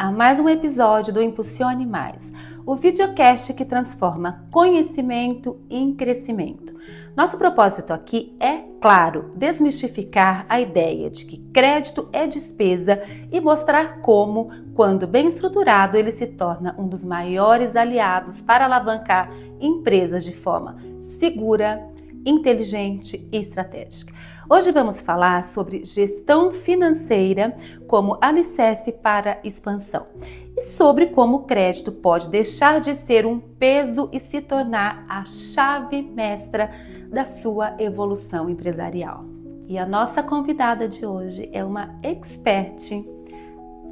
a mais um episódio do Impulsione Mais, o videocast que transforma conhecimento em crescimento. Nosso propósito aqui é, claro, desmistificar a ideia de que crédito é despesa e mostrar como, quando bem estruturado, ele se torna um dos maiores aliados para alavancar empresas de forma segura, inteligente e estratégica. Hoje vamos falar sobre gestão financeira como alicerce para expansão e sobre como o crédito pode deixar de ser um peso e se tornar a chave mestra da sua evolução empresarial. E a nossa convidada de hoje é uma expert,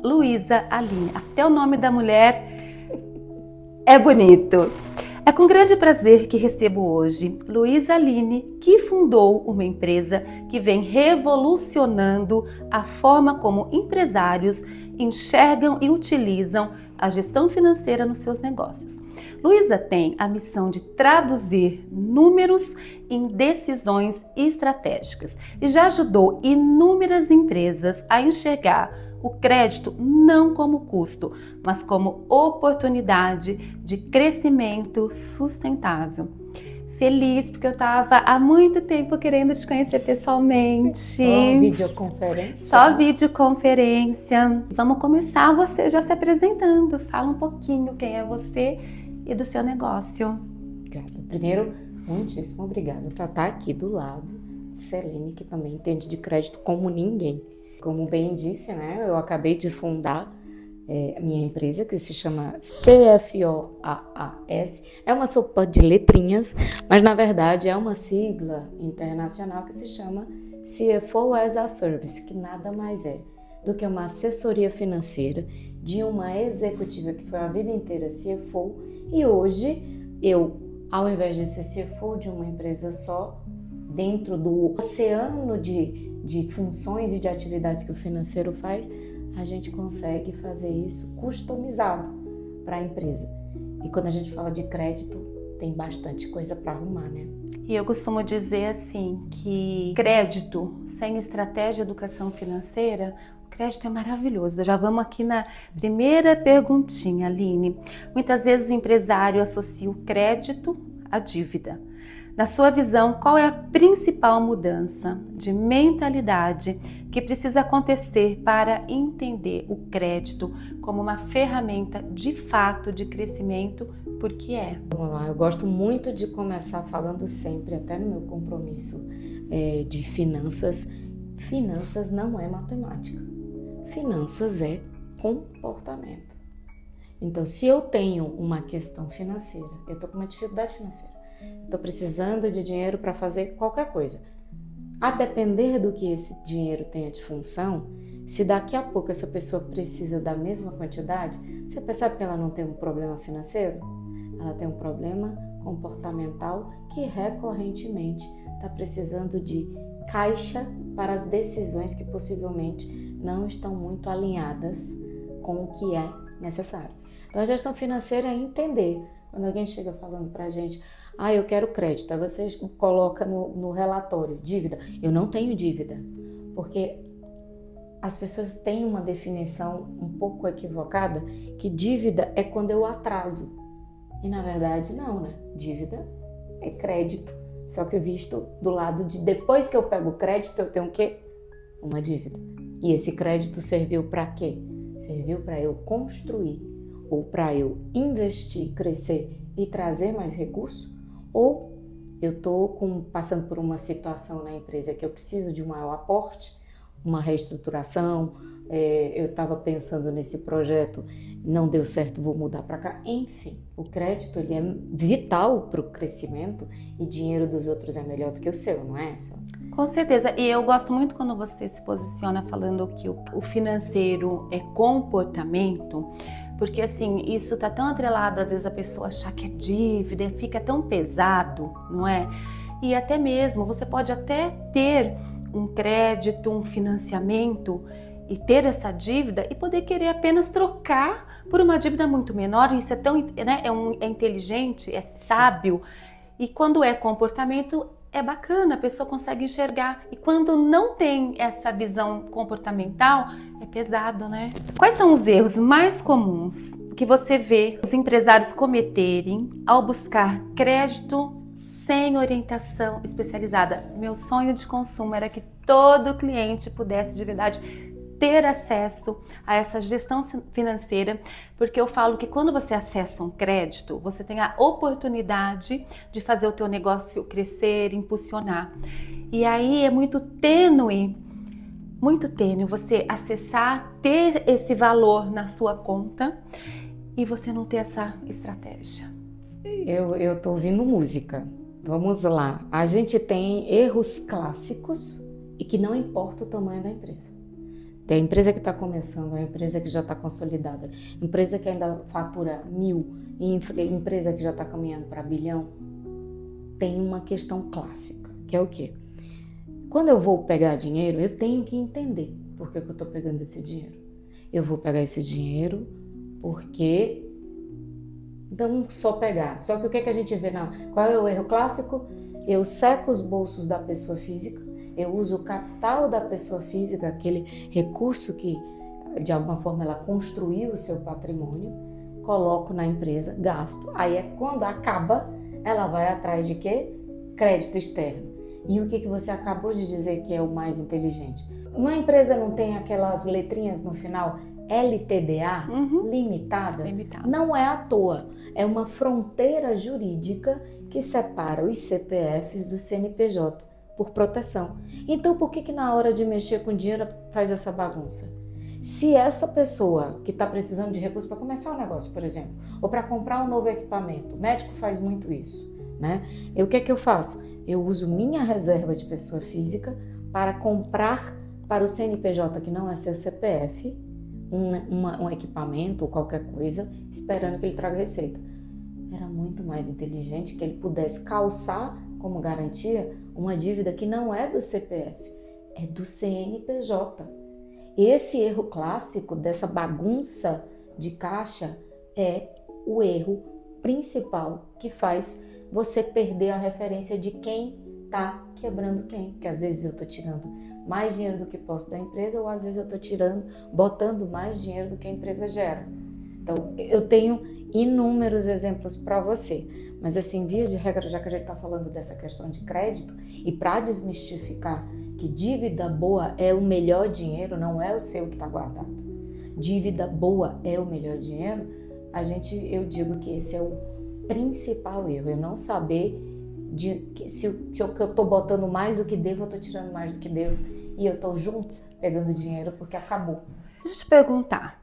Luísa Aline. Até o nome da mulher é bonito. É com grande prazer que recebo hoje Luísa Aline, que fundou uma empresa que vem revolucionando a forma como empresários enxergam e utilizam a gestão financeira nos seus negócios. Luísa tem a missão de traduzir números em decisões estratégicas e já ajudou inúmeras empresas a enxergar o crédito não como custo, mas como oportunidade de crescimento sustentável. Feliz porque eu estava há muito tempo querendo te conhecer pessoalmente. Só videoconferência? Só videoconferência. Vamos começar você já se apresentando. Fala um pouquinho quem é você e do seu negócio. Primeiro, muitíssimo obrigada por estar aqui do lado de Selene, que também entende de crédito como ninguém. Como bem disse, né, eu acabei de fundar a minha empresa, que se chama CFOAAS. É uma sopa de letrinhas, mas na verdade é uma sigla internacional que se chama CFO as a Service, que nada mais é do que uma assessoria financeira de uma executiva que foi a vida inteira CFO, e hoje eu, ao invés de ser CFO de uma empresa só, dentro do oceano de funções e de atividades que o financeiro faz, a gente consegue fazer isso customizado para a empresa. E quando a gente fala de crédito, tem bastante coisa para arrumar, né? E eu costumo dizer assim, que crédito sem estratégia de educação financeira, o crédito é maravilhoso. Já vamos aqui na primeira perguntinha, Aline. Muitas vezes o empresário associa o crédito à dívida. Na sua visão, qual é a principal mudança de mentalidade que precisa acontecer para entender o crédito como uma ferramenta de fato de crescimento, porque é? Vamos lá, eu gosto muito de começar falando sempre, até no meu compromisso de finanças. Finanças não é matemática, finanças é comportamento. Então, se eu tenho uma questão financeira, eu estou com uma dificuldade financeira, estou precisando de dinheiro para fazer qualquer coisa. A depender do que esse dinheiro tenha de função, se daqui a pouco essa pessoa precisa da mesma quantidade, você percebe que ela não tem um problema financeiro? Ela tem um problema comportamental que recorrentemente está precisando de caixa para as decisões que possivelmente não estão muito alinhadas com o que é necessário. Então a gestão financeira é entender. Quando alguém chega falando para a gente, eu quero crédito, aí você coloca no relatório, dívida. Eu não tenho dívida, porque as pessoas têm uma definição um pouco equivocada, que dívida é quando eu atraso. E na verdade não, né? Dívida é crédito, só que visto do lado de depois que eu pego o crédito, eu tenho o quê? Uma dívida. E esse crédito serviu para quê? Serviu para eu construir, ou para eu investir, crescer e trazer mais recursos, ou eu estou passando por uma situação na empresa que eu preciso de um maior aporte, uma reestruturação, eu estava pensando nesse projeto, não deu certo, vou mudar para cá. Enfim, o crédito ele é vital para o crescimento e dinheiro dos outros é melhor do que o seu, não é, Só? Com certeza, e eu gosto muito quando você se posiciona falando que o financeiro é comportamento, porque assim, isso tá tão atrelado, às vezes a pessoa achar que é dívida, fica tão pesado, não é? E até mesmo, você pode até ter um crédito, um financiamento e ter essa dívida e poder querer apenas trocar por uma dívida muito menor. Isso é tão, né, é inteligente, é sábio. E quando é comportamento, é bacana, a pessoa consegue enxergar. E quando não tem essa visão comportamental, é pesado, né? Quais são os erros mais comuns que você vê os empresários cometerem ao buscar crédito sem orientação especializada? Meu sonho de consumo era que todo cliente pudesse de verdade ter acesso a essa gestão financeira, porque eu falo que quando você acessa um crédito, você tem a oportunidade de fazer o teu negócio crescer, impulsionar. E aí é muito tênue você acessar, ter esse valor na sua conta e você não ter essa estratégia. Eu tô ouvindo música. Vamos lá. A gente tem erros clássicos e que não importa o tamanho da empresa. Tem a empresa que está começando, a empresa que já está consolidada, empresa que ainda fatura 1.000 e empresa que já está caminhando para bilhão. Tem uma questão clássica, que é o quê? Quando eu vou pegar dinheiro, eu tenho que entender por que eu estou pegando esse dinheiro. Eu vou pegar esse dinheiro porque não só pegar. Só que o que é que a gente vê? Qual é o erro clássico? Eu seco os bolsos da pessoa física, eu uso o capital da pessoa física, aquele recurso que de alguma forma ela construiu o seu patrimônio, coloco na empresa, gasto. Aí é quando acaba, ela vai atrás de quê? Crédito externo. E o que você acabou de dizer que é o mais inteligente? Uma empresa não tem aquelas letrinhas no final, LTDA, limitada? Não é à toa, é uma fronteira jurídica que separa os CPFs do CNPJ por proteção. Então por que na hora de mexer com dinheiro faz essa bagunça? Se essa pessoa que está precisando de recursos para começar um negócio, por exemplo, ou para comprar um novo equipamento, o médico faz muito isso, né? O que é que eu faço? Eu uso minha reserva de pessoa física para comprar para o CNPJ, que não é seu CPF, um equipamento ou qualquer coisa, esperando que ele traga receita. Era muito mais inteligente que ele pudesse calçar como garantia uma dívida que não é do CPF, é do CNPJ. Esse erro clássico dessa bagunça de caixa é o erro principal que faz você perder a referência de quem está quebrando quem. Porque às vezes eu estou tirando mais dinheiro do que posso da empresa, ou às vezes eu estou botando mais dinheiro do que a empresa gera. Então, eu tenho inúmeros exemplos para você. Mas assim, via de regra, já que a gente está falando dessa questão de crédito, e para desmistificar que dívida boa é o melhor dinheiro, não é o seu que está guardado. Dívida boa é o melhor dinheiro. Eu digo que esse é o principal erro, eu não saber se eu estou botando mais do que devo, eu estou tirando mais do que devo, e eu estou junto pegando dinheiro porque acabou. Deixa eu te perguntar,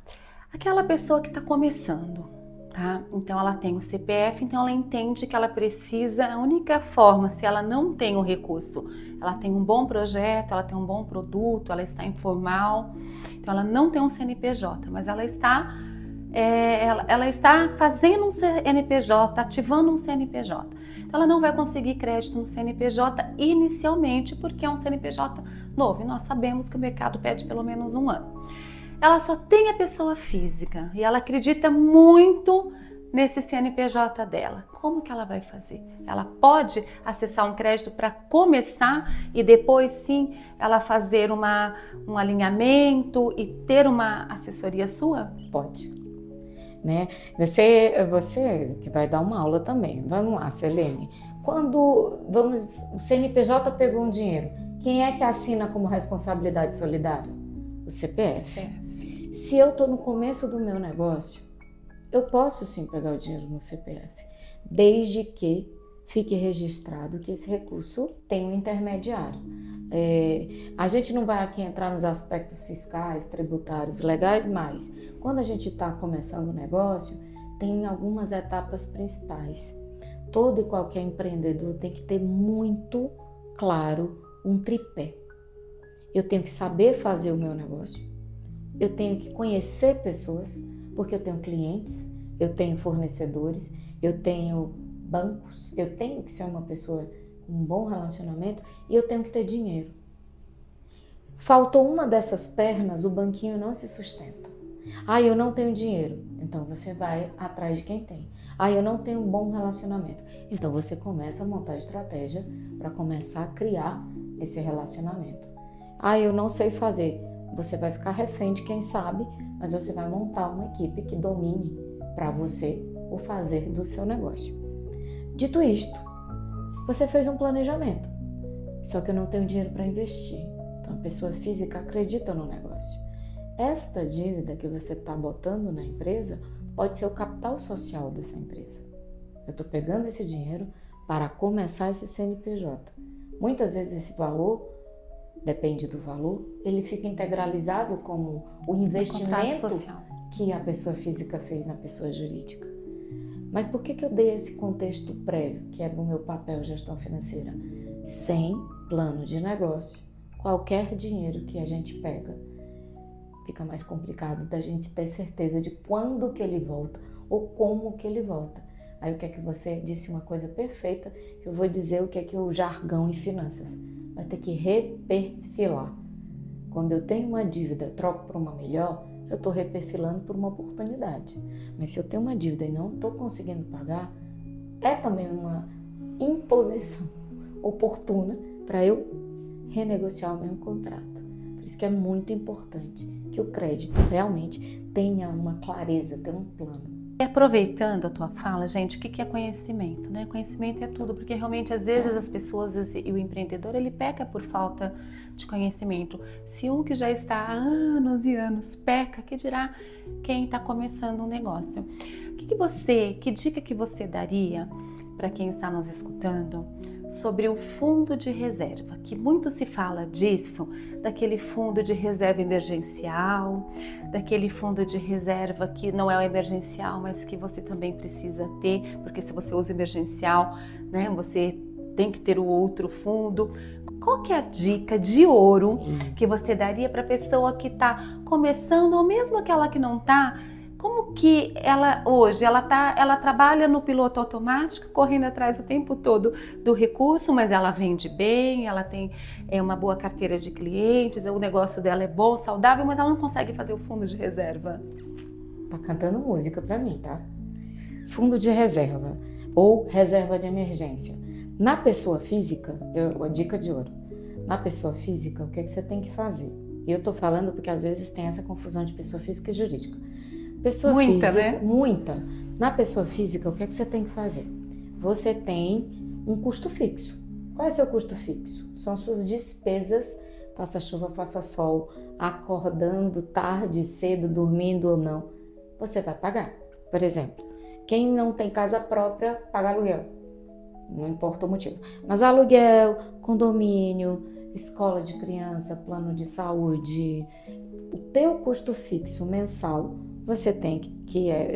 aquela pessoa que está começando, tá? Então ela tem o CPF, então ela entende que ela precisa, a única forma, se ela não tem o recurso, ela tem um bom projeto, ela tem um bom produto, ela está informal, então ela não tem um CNPJ, mas ela está fazendo um CNPJ, ativando um CNPJ. Então ela não vai conseguir crédito no CNPJ inicialmente, porque é um CNPJ novo, e nós sabemos que o mercado pede pelo menos 1 ano. Ela só tem a pessoa física e ela acredita muito nesse CNPJ dela. Como que ela vai fazer? Ela pode acessar um crédito para começar e depois sim ela fazer um alinhamento e ter uma assessoria sua? Pode. Né? Você que vai dar uma aula também. Vamos lá, Selene. O CNPJ pegou um dinheiro, quem é que assina como responsabilidade solidária? O CPF. Se eu estou no começo do meu negócio, eu posso sim pegar o dinheiro no CPF, desde que fique registrado que esse recurso tem um intermediário. A gente não vai aqui entrar nos aspectos fiscais, tributários, legais, mas quando a gente está começando o negócio, tem algumas etapas principais. Todo e qualquer empreendedor tem que ter muito claro um tripé. Eu tenho que saber fazer o meu negócio, eu tenho que conhecer pessoas, porque eu tenho clientes, eu tenho fornecedores, eu tenho bancos, eu tenho que ser uma pessoa com um bom relacionamento e eu tenho que ter dinheiro. Faltou uma dessas pernas, o banquinho não se sustenta. Eu não tenho dinheiro. Então você vai atrás de quem tem. Ah, eu não tenho um bom relacionamento. Então você começa a montar estratégia para começar a criar esse relacionamento. Ah, eu não sei fazer. Você vai ficar refém de quem sabe, mas você vai montar uma equipe que domine para você o fazer do seu negócio. Dito isto, você fez um planejamento, só que eu não tenho dinheiro para investir. Então a pessoa física acredita no negócio. Esta dívida que você está botando na empresa pode ser o capital social dessa empresa. Eu estou pegando esse dinheiro para começar esse CNPJ. Muitas vezes esse valor, depende do valor, ele fica integralizado como o investimento que a pessoa física fez na pessoa jurídica. Mas por que eu dei esse contexto prévio, que é do meu papel gestão financeira? Sem plano de negócio, qualquer dinheiro que a gente pega, fica mais complicado da gente ter certeza de quando que ele volta ou como que ele volta. Aí o que é que você disse uma coisa perfeita, que eu vou dizer o que é o jargão em finanças. Vai ter que reperfilar. Quando eu tenho uma dívida, troco por uma melhor, eu estou reperfilando por uma oportunidade. Mas se eu tenho uma dívida e não estou conseguindo pagar, é também uma imposição oportuna para eu renegociar o meu contrato. Por isso que é muito importante que o crédito realmente tenha uma clareza, tenha um plano. E aproveitando a tua fala, gente, o que é conhecimento, né? Conhecimento é tudo, porque realmente às vezes as pessoas e o empreendedor, ele peca por falta de conhecimento. Se um que já está há anos e anos peca, que dirá quem está começando um negócio? Que dica que você daria para quem está nos escutando sobre o fundo de reserva? Que muito se fala disso, daquele fundo de reserva emergencial, daquele fundo de reserva que não é o emergencial, mas que você também precisa ter, porque se você usa emergencial, né, você tem que ter o outro fundo. Qual que é a dica de ouro que você daria para a pessoa que está começando, ou mesmo aquela que não está? Como que ela hoje, ela trabalha no piloto automático, correndo atrás o tempo todo do recurso, mas ela vende bem, ela tem uma boa carteira de clientes, o negócio dela é bom, saudável, mas ela não consegue fazer o fundo de reserva. Tá cantando música para mim, tá? Fundo de reserva ou reserva de emergência. Na pessoa física, a dica de ouro, na pessoa física, o que você tem que fazer? Eu tô falando porque às vezes tem essa confusão de pessoa física e jurídica. Pessoa muita, física, né? Muita. Na pessoa física, o que você tem que fazer? Você tem um custo fixo. Qual é o seu custo fixo? São suas despesas, faça chuva, faça sol, acordando tarde, cedo, dormindo ou não, você vai pagar. Por exemplo, quem não tem casa própria, paga aluguel. Não importa o motivo. Mas aluguel, condomínio, escola de criança, plano de saúde, o teu custo fixo mensal, você tem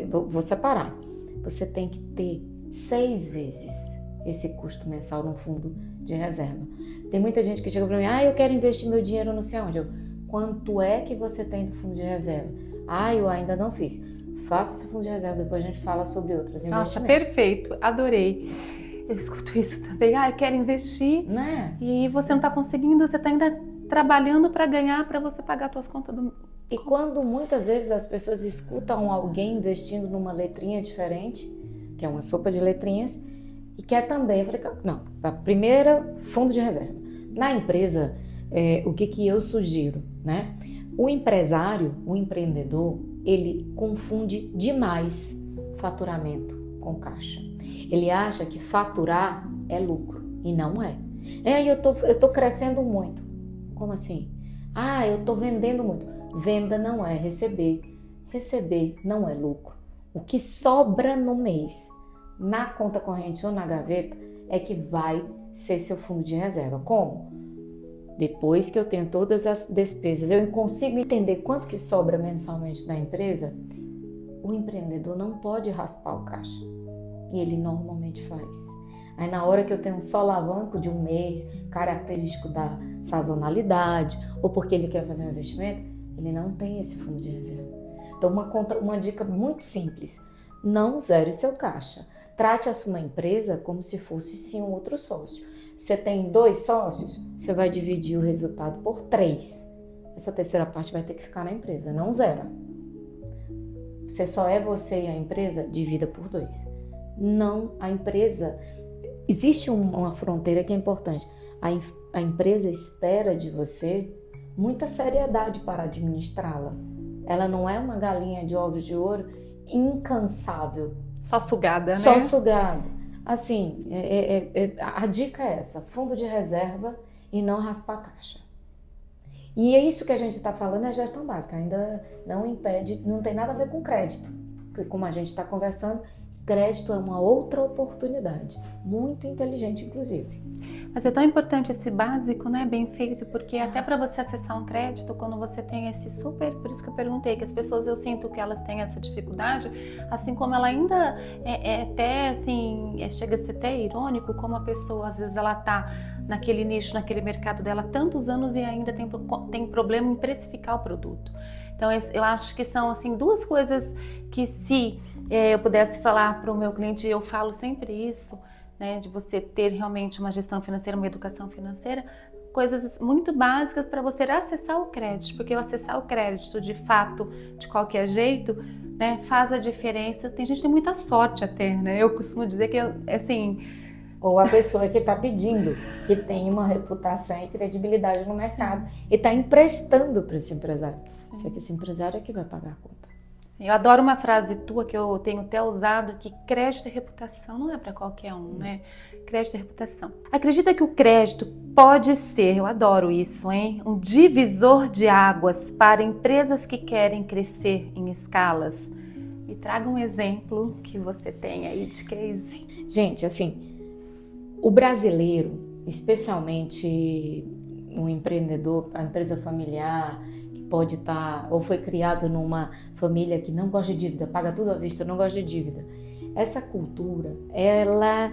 vou separar, você tem que ter 6 vezes esse custo mensal no fundo de reserva. Tem muita gente que chega para mim, eu quero investir meu dinheiro não sei onde. Quanto é que você tem do fundo de reserva? Eu ainda não fiz. Faça esse fundo de reserva, depois a gente fala sobre outros investimentos. Nossa, perfeito, adorei. Eu escuto isso também, eu quero investir, né? E você não está conseguindo, você está ainda trabalhando para ganhar, para você pagar as suas contas do... E quando muitas vezes as pessoas escutam alguém investindo numa letrinha diferente, que é uma sopa de letrinhas, e quer também, eu falei, não, a primeira, fundo de reserva. Na empresa, o que eu sugiro, né? O empresário, o empreendedor, ele confunde demais faturamento com caixa. Ele acha que faturar é lucro, e não é. Eu tô crescendo muito. Como assim? Eu tô vendendo muito. Venda não é receber. Receber não é lucro. O que sobra no mês, na conta corrente ou na gaveta, é que vai ser seu fundo de reserva. Como? Depois que eu tenho todas as despesas, eu consigo entender quanto que sobra mensalmente da empresa, o empreendedor não pode raspar o caixa. E ele normalmente faz. Aí na hora que eu tenho um solavanco de um mês, característico da sazonalidade, ou porque ele quer fazer um investimento, ele não tem esse fundo de reserva. Então uma dica muito simples, não zere seu caixa. Trate a sua empresa como se fosse sim um outro sócio. Você tem 2 sócios, você vai dividir o resultado por 3. Essa terceira parte vai ter que ficar na empresa, não zera. Se só é você e a empresa, divida por 2. Não, a empresa... Existe uma fronteira que é importante. A empresa espera de você muita seriedade para administrá-la. Ela não é uma galinha de ovos de ouro incansável. Só sugada, né? Só sugada. Assim, a dica é essa, fundo de reserva e não raspar a caixa. E é isso que a gente está falando, é gestão básica, ainda não impede, não tem nada a ver com crédito. Porque como a gente está conversando, crédito é uma outra oportunidade, muito inteligente inclusive. Mas é tão importante esse básico, né, bem feito, porque até para você acessar um crédito, quando você tem esse super, por isso que eu perguntei, que as pessoas, eu sinto que elas têm essa dificuldade, assim como ela ainda até assim, chega a ser até irônico, como a pessoa, às vezes ela tá naquele nicho, naquele mercado dela há tantos anos e ainda tem problema em precificar o produto. Então eu acho que são assim duas coisas que se eu pudesse falar para o meu cliente, eu falo sempre isso, né, de você ter realmente uma gestão financeira, uma educação financeira, coisas muito básicas para você acessar o crédito, porque acessar o crédito de fato, de qualquer jeito, né, faz a diferença. Tem gente que tem muita sorte até, né? Eu costumo dizer que assim... Ou a pessoa que está pedindo, que tem uma reputação e credibilidade no mercado, sim, e está emprestando para esse empresário. Só que esse empresário é que vai pagar a conta. Eu adoro uma frase tua que eu tenho até usado, que crédito e reputação não é para qualquer um, né? Crédito e reputação. Acredita que o crédito pode ser, eu adoro isso, hein? Um divisor de águas para empresas que querem crescer em escalas? Me traga um exemplo que você tem aí de case. Gente, assim, o brasileiro, especialmente um empreendedor, a empresa familiar, pode estar, ou foi criado numa família que não gosta de dívida, paga tudo à vista, não gosta de dívida. Essa cultura, ela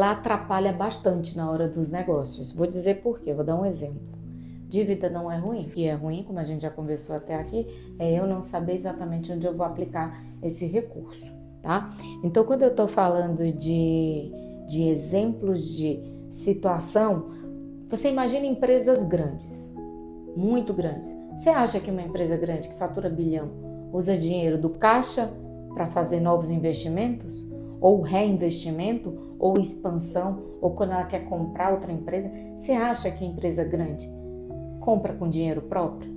atrapalha bastante na hora dos negócios. Vou dizer por quê, vou dar um exemplo. Dívida não é ruim. O que é ruim, como a gente já conversou até aqui, é eu não saber exatamente onde eu vou aplicar esse recurso, tá? Então, quando eu estou falando de exemplos de situação, você imagina empresas grandes, muito grandes. Você acha que uma empresa grande que fatura bilhão usa dinheiro do caixa para fazer novos investimentos? Ou reinvestimento? Ou expansão? Ou quando ela quer comprar outra empresa? Você acha que a empresa grande compra com dinheiro próprio?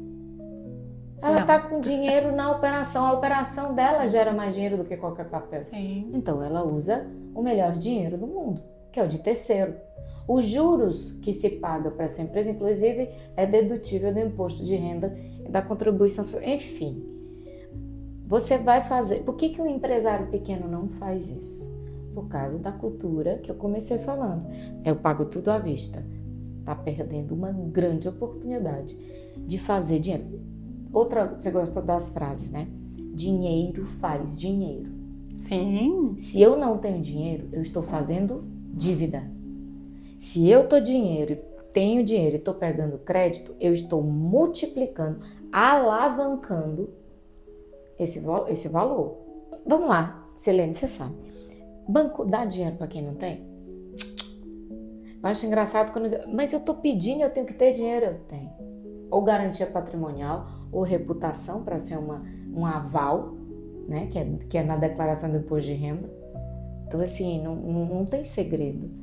Ela está com dinheiro na operação. A operação dela gera mais dinheiro do que qualquer papel. Sim. Então ela usa o melhor dinheiro do mundo, que é o de terceiro. Os juros que se paga para essa empresa, inclusive, é dedutível do imposto de renda e da contribuição social. Enfim, você vai fazer... Por que um empresário pequeno não faz isso? Por causa da cultura que eu comecei falando. Eu pago tudo à vista. Está perdendo uma grande oportunidade de fazer dinheiro. Outra, você gosta das frases, né? Dinheiro faz dinheiro. Sim. Se eu não tenho dinheiro, eu estou fazendo dívida. Se eu tenho dinheiro e estou pegando crédito, eu estou multiplicando, alavancando esse valor. Vamos lá, Selene, você sabe. Banco dá dinheiro para quem não tem? Eu acho engraçado quando mas eu estou pedindo, eu tenho que ter dinheiro, eu tenho. Ou garantia patrimonial, ou reputação para ser um aval, né, que é na declaração do imposto de renda. Então, assim, não tem segredo.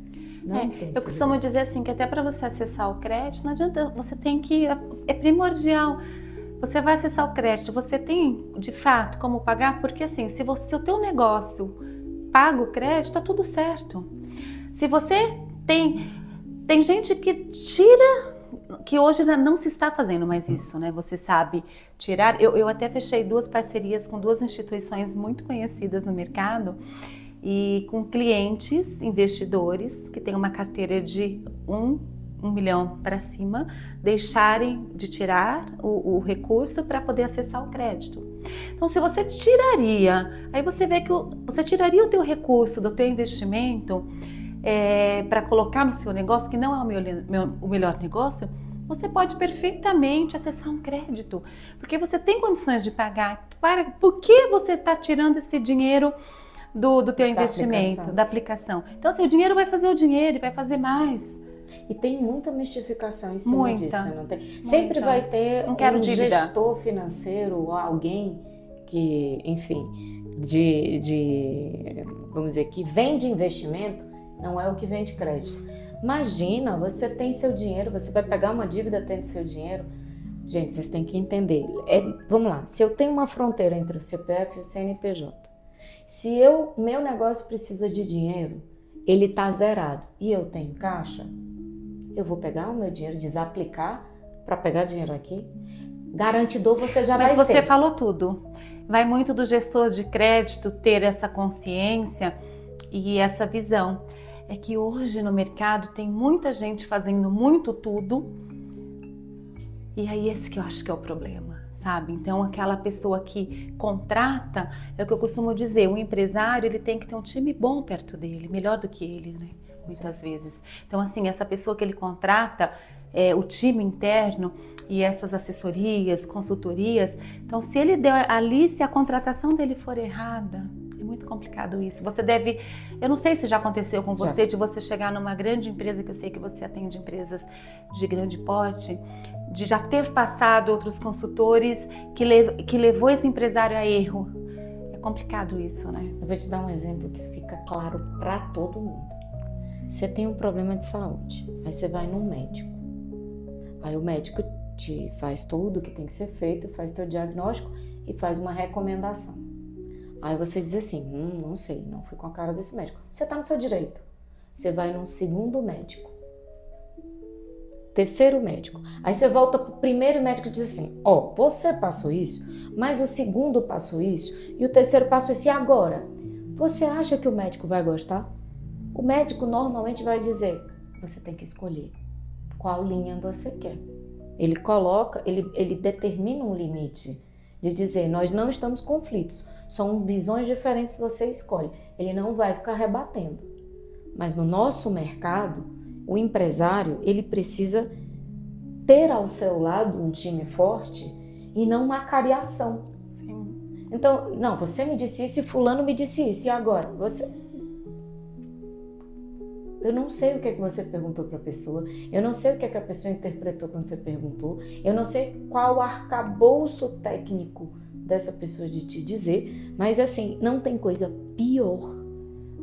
Eu costumo dizer assim, que até para você acessar o crédito, não adianta, você tem que, é primordial, você vai acessar o crédito, você tem de fato como pagar, porque assim, se o teu negócio paga o crédito, tá tudo certo. Se você tem gente que tira, que hoje não se está fazendo mais isso, né? Você sabe tirar, eu até fechei 2 parcerias com 2 instituições muito conhecidas no mercado, e com clientes, investidores, que têm uma carteira de 1 milhão para cima, deixarem de tirar o recurso para poder acessar o crédito. Então, se você tiraria, aí você vê que você tiraria o teu recurso do teu investimento para colocar no seu negócio, que não é o melhor negócio, você pode perfeitamente acessar um crédito, porque você tem condições de pagar. Por que você está tirando esse dinheiro do teu investimento, da aplicação? Então, assim, o dinheiro vai fazer o dinheiro e vai fazer mais. E tem muita mistificação em cima disso, não tem? Muita. Sempre vai ter Não quero um dívida. gestor financeiro ou alguém que, enfim, vamos dizer, que vem de investimento, não é o que vem de crédito. Imagina, você tem seu dinheiro, você vai pegar uma dívida tendo seu dinheiro. Gente, vocês têm que entender. Vamos lá, se eu tenho uma fronteira entre o CPF e o CNPJ, se meu negócio precisa de dinheiro, ele está zerado e eu tenho caixa, eu vou pegar o meu dinheiro, desaplicar para pegar dinheiro aqui? Garantidor você já vai ser. Mas você falou tudo. Vai muito do gestor de crédito ter essa consciência e essa visão. É que hoje no mercado tem muita gente fazendo muito tudo, e aí esse que eu acho que é o problema, sabe? Então aquela pessoa que contrata, é o que eu costumo dizer, o empresário ele tem que ter um time bom perto dele, melhor do que ele, né? Muitas vezes. Então assim, essa pessoa que ele contrata, o time interno e essas assessorias, consultorias, então se ele deu ali, se a contratação dele for errada, é muito complicado isso. Você deve, eu não sei se já aconteceu com você, de você chegar numa grande empresa, que eu sei que você atende empresas de grande porte, de já ter passado outros consultores que levou esse empresário a erro. É complicado isso, né? Eu vou te dar um exemplo que fica claro para todo mundo. Você tem um problema de saúde, aí você vai num médico. Aí o médico te faz tudo que tem que ser feito, faz teu diagnóstico e faz uma recomendação. Aí você diz assim, não sei, não fui com a cara desse médico. Você tá no seu direito. Você vai num segundo médico. Terceiro médico. Aí você volta pro primeiro médico e diz assim, você passou isso, mas o segundo passou isso e o terceiro passou isso. E agora? Você acha que o médico vai gostar? O médico normalmente vai dizer, você tem que escolher qual linha você quer. Ele coloca, ele determina um limite de dizer, nós não estamos conflitos, são visões diferentes, você escolhe. Ele não vai ficar rebatendo. Mas no nosso mercado, o empresário, ele precisa ter ao seu lado um time forte e não uma cariação. Sim. Então, não, você me disse isso e fulano me disse isso, e agora? Eu não sei o que é que você perguntou para a pessoa, eu não sei o que é que a pessoa interpretou quando você perguntou, eu não sei qual o arcabouço técnico dessa pessoa de te dizer, mas assim, não tem coisa pior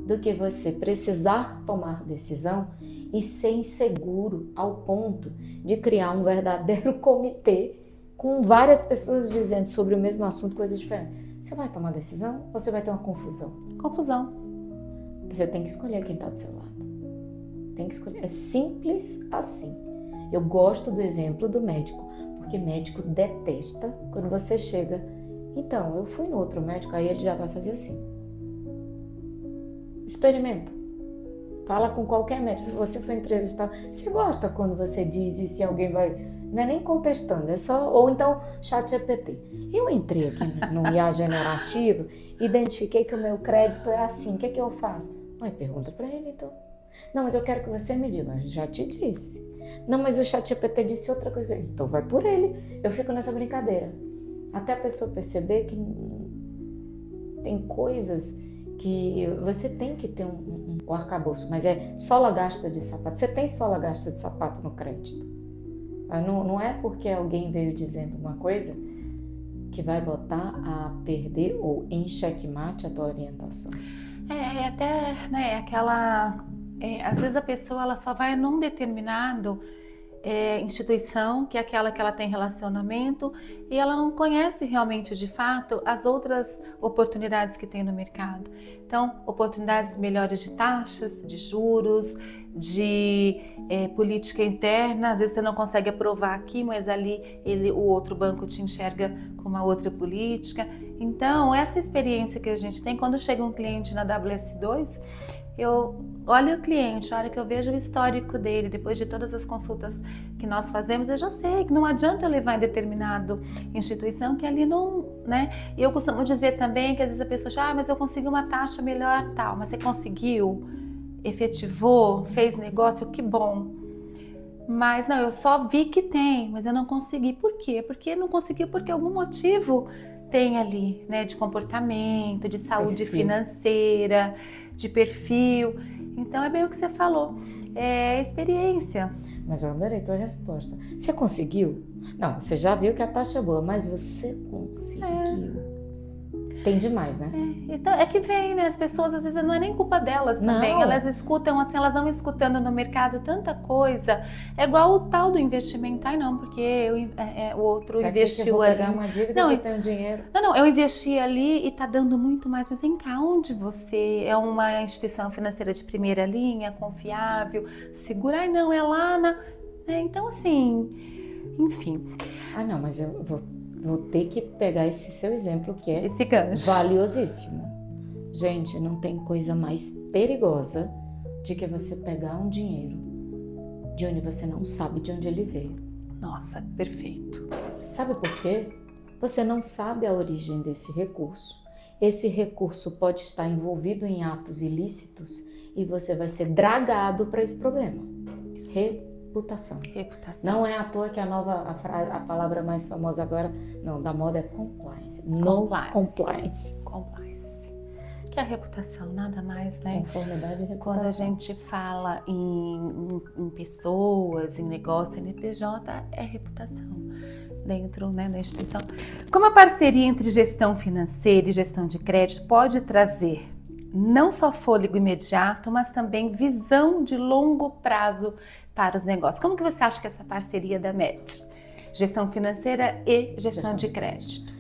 do que você precisar tomar decisão e ser inseguro ao ponto de criar um verdadeiro comitê com várias pessoas dizendo sobre o mesmo assunto coisas diferentes. Você vai tomar decisão ou você vai ter uma confusão? Confusão. Você tem que escolher quem está do seu lado. Tem que escolher. É simples assim. Eu gosto do exemplo do médico, porque médico detesta quando você chega. Então, eu fui no outro médico, aí ele já vai fazer assim. Experimenta. Fala com qualquer médico. Se você for entrevistar, você gosta quando você diz isso e alguém vai... Não é nem contestando, é só... Ou então, ChatGPT. Eu entrei aqui no IA generativo, identifiquei que o meu crédito é assim. O que é que eu faço? Aí pergunta para ele, então. Não, mas eu quero que você me diga. Eu já te disse. Não, mas o ChatGPT disse outra coisa. Então vai por ele. Eu fico nessa brincadeira. Até a pessoa perceber que tem coisas que você tem que ter um arcabouço, mas é sola gasta de sapato. Você tem sola gasta de sapato no crédito. Não é porque alguém veio dizendo uma coisa que vai botar a perder ou em xeque-mate a tua orientação. Até, né, aquela... às vezes a pessoa ela só vai num determinado instituição, que é aquela que ela tem relacionamento, e ela não conhece realmente de fato as outras oportunidades que tem no mercado. Então, oportunidades melhores de taxas, de juros, de política interna. Às vezes você não consegue aprovar aqui, mas ali o outro banco te enxerga com uma outra política. Então, essa experiência que a gente tem, quando chega um cliente na WS2, eu olho o cliente, a hora que eu vejo o histórico dele, depois de todas as consultas que nós fazemos, eu já sei que não adianta eu levar em determinado instituição que ali não, né? E eu costumo dizer também que às vezes a pessoa diz, mas eu consegui uma taxa melhor, tal, mas você conseguiu, efetivou, fez negócio, que bom. Mas não, eu só vi que tem, mas eu não consegui. Por quê? Porque não conseguiu porque algum motivo tem ali, né, de comportamento, de saúde financeira, de perfil. Então é bem o que você falou, é experiência. Mas eu adorei tua resposta. Você conseguiu? Não, você já viu que a taxa é boa, mas você conseguiu. tem demais, né? Então, é que vem, né? As pessoas, às vezes, não é nem culpa delas também. Não. Elas escutam, assim, elas vão escutando no mercado tanta coisa. É igual o tal do investimento. Ai, não, porque o outro Pra investiu que eu vou ali. pegar uma dívida Não, se eu tenho dinheiro? Não, eu investi ali e tá dando muito mais. Mas vem cá, onde você é uma instituição financeira de primeira linha, confiável, segura? Ai, não, é lá na... Então, assim, enfim. Ah, não, mas eu vou ter que pegar esse seu exemplo, que é Esse gancho. valiosíssimo. Gente, não tem coisa mais perigosa de que você pegar um dinheiro de onde você não sabe de onde ele veio. Nossa, perfeito. Sabe por quê? Você não sabe a origem desse recurso. Esse recurso pode estar envolvido em atos ilícitos e você vai ser dragado para esse problema. Reputação. Não é à toa que a palavra mais famosa agora, não, da moda é compliance. No compliance. Que é a reputação, nada mais, né? Conformidade e reputação. Quando a gente fala em pessoas, em negócio, NPJ, é reputação dentro, né, da instituição. Como a parceria entre gestão financeira e gestão de crédito pode trazer não só fôlego imediato, mas também visão de longo prazo para os negócios. Como que você acha que essa parceria da MET, gestão financeira e gestão de crédito?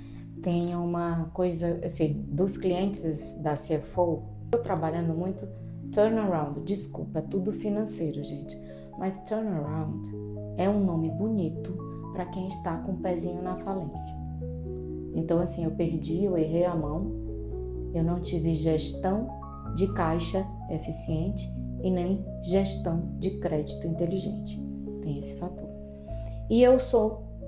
Tem uma coisa, assim, dos clientes da CFO, eu trabalhando muito turnaround, desculpa, é tudo financeiro, gente, mas turnaround é um nome bonito para quem está com o pezinho na falência. Então, assim, eu errei a mão, eu não tive gestão de caixa eficiente e nem gestão de crédito inteligente. Tem esse fator. E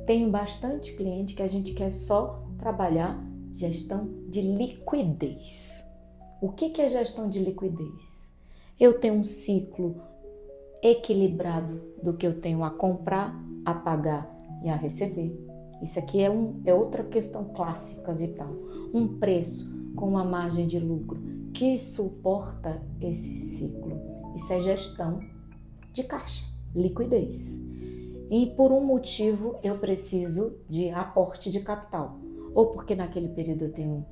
tenho bastante cliente que a gente quer só trabalhar gestão de liquidez. O que é gestão de liquidez? Eu tenho um ciclo equilibrado do que eu tenho a comprar, a pagar e a receber. Isso aqui é outra questão clássica vital. Um preço com uma margem de lucro que suporta esse ciclo. Isso é gestão de caixa, liquidez. E por um motivo eu preciso de aporte de capital. Ou porque naquele período eu tenho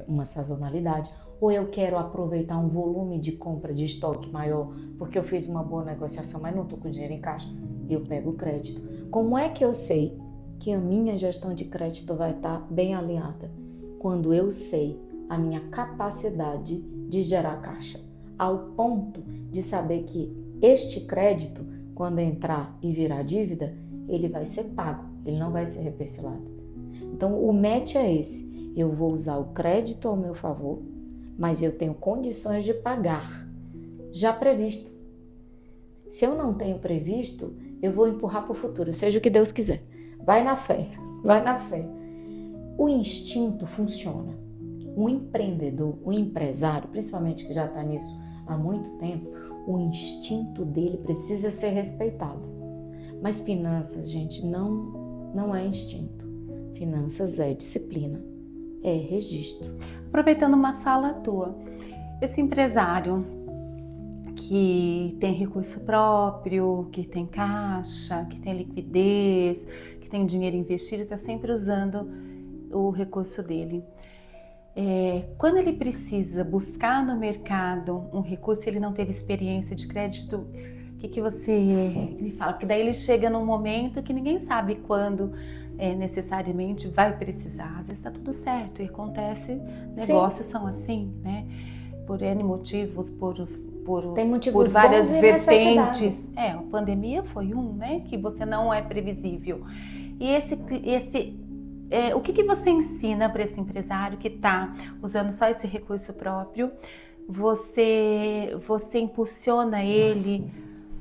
uma sazonalidade, ou eu quero aproveitar um volume de compra de estoque maior, porque eu fiz uma boa negociação, mas não estou com dinheiro em caixa, eu pego o crédito. Como é que eu sei que a minha gestão de crédito vai estar bem alinhada? Quando eu sei a minha capacidade de gerar caixa, ao ponto de saber que este crédito, quando entrar e virar dívida, ele vai ser pago, ele não vai ser reperfilado. Então, o match é esse. Eu vou usar o crédito ao meu favor, mas eu tenho condições de pagar, já previsto. Se eu não tenho previsto, eu vou empurrar para o futuro, seja o que Deus quiser. Vai na fé, vai na fé. O instinto funciona. O empreendedor, o empresário, principalmente que já está nisso há muito tempo, o instinto dele precisa ser respeitado. Mas finanças, gente, não é instinto. Finanças é disciplina, é registro. Aproveitando uma fala tua, esse empresário que tem recurso próprio, que tem caixa, que tem liquidez, que tem dinheiro investido, está sempre usando o recurso dele. Quando ele precisa buscar no mercado um recurso, ele não teve experiência de crédito, o que você me fala? Porque daí ele chega num momento que ninguém sabe quando necessariamente vai precisar. Às vezes está tudo certo e acontece, negócios são assim, né? Por N motivos, tem motivos por várias bons e vertentes. A pandemia foi né? Que você não é previsível. E o que você ensina para esse empresário que está usando só esse recurso próprio? Você impulsiona ele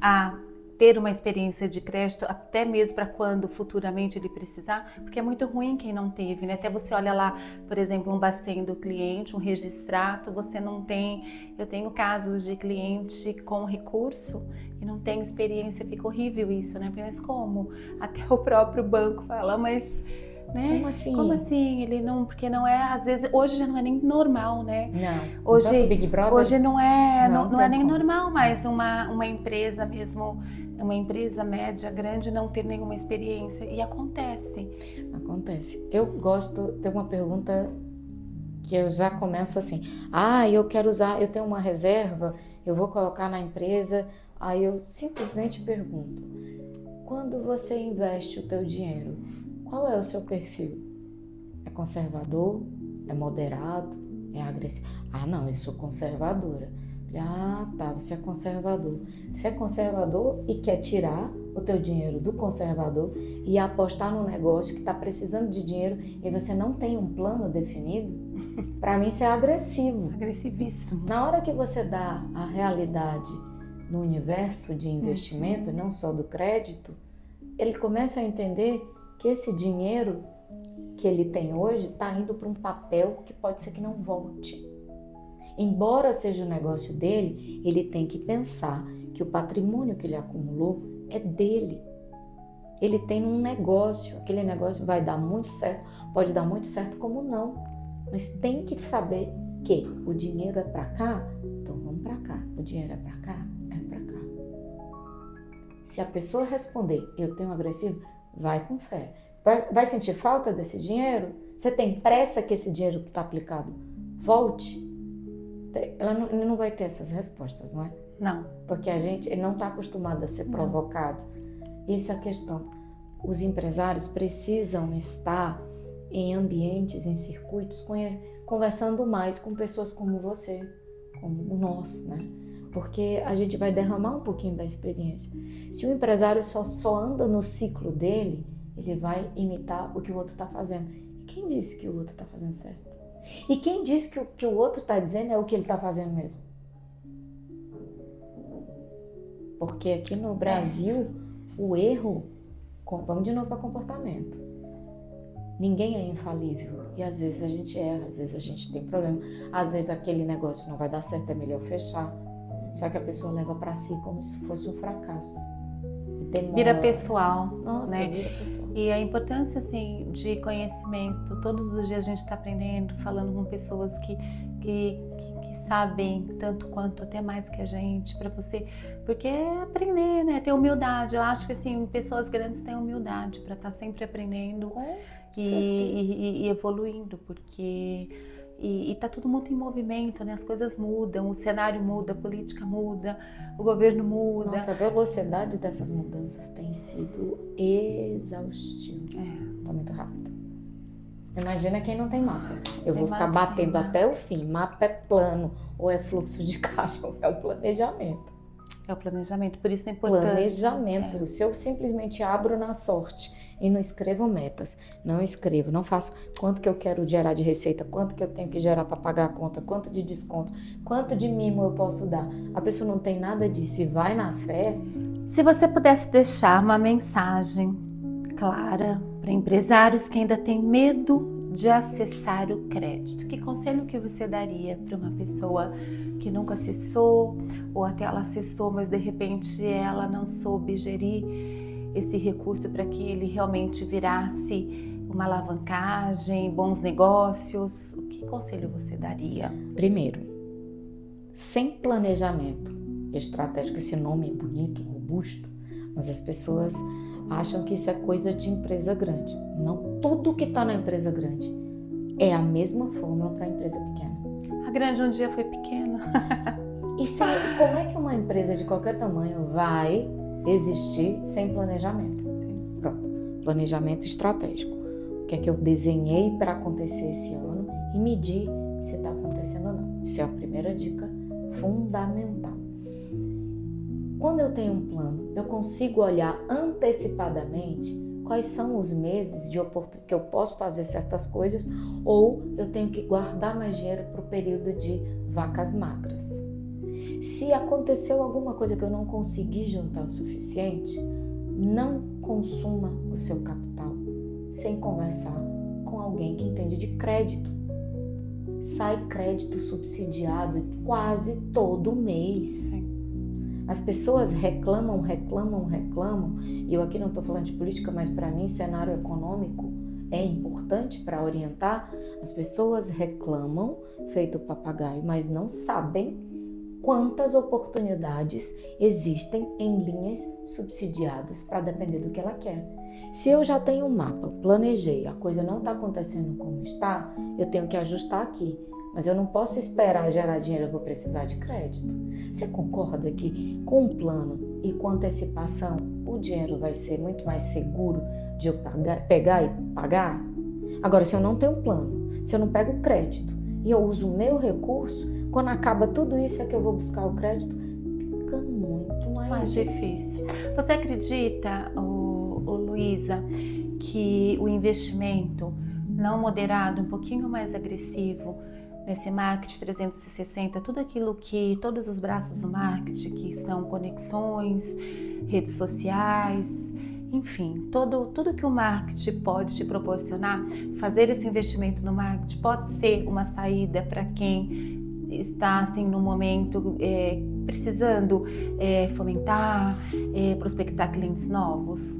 a ter uma experiência de crédito até mesmo para quando futuramente ele precisar, porque é muito ruim quem não teve, né? Até você olha lá, por exemplo, um Bacen do cliente, um registrado, você não tem. Eu tenho casos de cliente com recurso e não tem experiência, fica horrível isso, né? Mas como? Até o próprio banco fala, mas... Né? Como assim? Ele não, porque não é, às vezes, hoje já não é nem normal, né? Não. Hoje, Big Brother, hoje não é nem como. Normal, mas uma empresa mesmo, uma empresa média, grande, não ter nenhuma experiência. E acontece. Acontece. Eu gosto, tem uma pergunta que eu já começo assim, eu quero usar, eu tenho uma reserva, eu vou colocar na empresa, aí eu simplesmente pergunto, quando você investe o teu dinheiro, qual é o seu perfil? É conservador? É moderado? É agressivo? Não, eu sou conservadora. Tá, você é conservador. Você é conservador e quer tirar o teu dinheiro do conservador e apostar num negócio que está precisando de dinheiro e você não tem um plano definido? Para mim isso é agressivo. Agressivíssimo. Na hora que você dá a realidade no universo de investimento, não só do crédito, ele começa a entender que esse dinheiro que ele tem hoje está indo para um papel que pode ser que não volte. Embora seja o negócio dele, ele tem que pensar que o patrimônio que ele acumulou é dele. Ele tem um negócio, aquele negócio vai dar muito certo, pode dar muito certo como não, mas tem que saber que o dinheiro é para cá, então vamos para cá. O dinheiro é para cá, é para cá. Se a pessoa responder, eu tenho agressivo, vai com fé. Vai sentir falta desse dinheiro? Você tem pressa que esse dinheiro que está aplicado volte? Ele não vai ter essas respostas, não é? Não. Porque ele não está acostumado a ser provocado. Essa é a questão. Os empresários precisam estar em ambientes, em circuitos, conversando mais com pessoas como você, como nós, né? Porque a gente vai derramar um pouquinho da experiência. Se o empresário só anda no ciclo dele, ele vai imitar o que o outro está fazendo. E quem disse que o outro está fazendo certo? E quem disse que o que o outro está dizendo é o que ele está fazendo mesmo? Porque aqui no Brasil, o erro, vamos de novo para comportamento. Ninguém é infalível. E às vezes a gente erra, às vezes a gente tem problema. Às vezes aquele negócio não vai dar certo, é melhor fechar. Só que a pessoa leva para si como se fosse um fracasso. Vira pessoal. Nossa, né? Vira pessoal. E a importância assim, de conhecimento, todos os dias a gente está aprendendo, falando com pessoas que sabem tanto quanto, até mais que a gente, para você, porque é aprender, né? Ter humildade. Eu acho que assim, pessoas grandes têm humildade para estar sempre aprendendo e evoluindo, porque e tá todo mundo em movimento, né? As coisas mudam, o cenário muda, a política muda, o governo muda. Nossa, a velocidade dessas mudanças tem sido exaustiva. Tá muito rápido. Imagina quem não tem mapa. Eu vou ficar batendo até o fim. Mapa é plano, ou é fluxo de caixa, ou é o planejamento. É o planejamento, por isso é importante. Planejamento. Se eu simplesmente abro na sorte e não escrevo metas, não escrevo, não faço quanto que eu quero gerar de receita, quanto que eu tenho que gerar para pagar a conta, quanto de desconto, quanto de mimo eu posso dar. A pessoa não tem nada disso e vai na fé. Se você pudesse deixar uma mensagem clara para empresários que ainda têm medo de acessar o crédito, que conselho que você daria para uma pessoa que nunca acessou, ou até ela acessou, mas de repente ela não soube gerir esse recurso para que ele realmente virasse uma alavancagem, bons negócios? Que conselho você daria? Primeiro, sem planejamento estratégico, esse nome é bonito, robusto, mas as pessoas acham que isso é coisa de empresa grande. Não, tudo que está na empresa grande é a mesma fórmula para a empresa pequena. A grande um dia foi pequena. E como é que uma empresa de qualquer tamanho vai existir sem planejamento? Sim. Pronto, planejamento estratégico. O que é que eu desenhei para acontecer esse ano e medir se está acontecendo ou não. Isso é a primeira dica fundamental. Quando eu tenho um plano, eu consigo olhar antecipadamente quais são os meses que eu posso fazer certas coisas, ou eu tenho que guardar mais dinheiro para o período de vacas magras. Se aconteceu alguma coisa que eu não consegui juntar o suficiente, não consuma o seu capital sem conversar com alguém que entende de crédito. Sai crédito subsidiado quase todo mês. Sim. As pessoas reclamam, e eu aqui não estou falando de política, mas para mim cenário econômico é importante para orientar. As pessoas reclamam, feito papagaio, mas não sabem quantas oportunidades existem em linhas subsidiadas para depender do que ela quer. Se eu já tenho um mapa, planejei, a coisa não está acontecendo como está, eu tenho que ajustar aqui. Mas eu não posso esperar gerar dinheiro, eu vou precisar de crédito. Você concorda que com um plano e com antecipação, o dinheiro vai ser muito mais seguro de eu pegar e pagar? Agora, se eu não tenho um plano, se eu não pego crédito e eu uso o meu recurso, quando acaba tudo isso é que eu vou buscar o crédito, fica muito mais difícil. Você acredita, Luísa, que o investimento não moderado, um pouquinho mais agressivo, nesse marketing 360, todos os braços do marketing, que são conexões, redes sociais, enfim, tudo que o marketing pode te proporcionar, fazer esse investimento no marketing pode ser uma saída para quem está assim no momento precisando fomentar, prospectar clientes novos.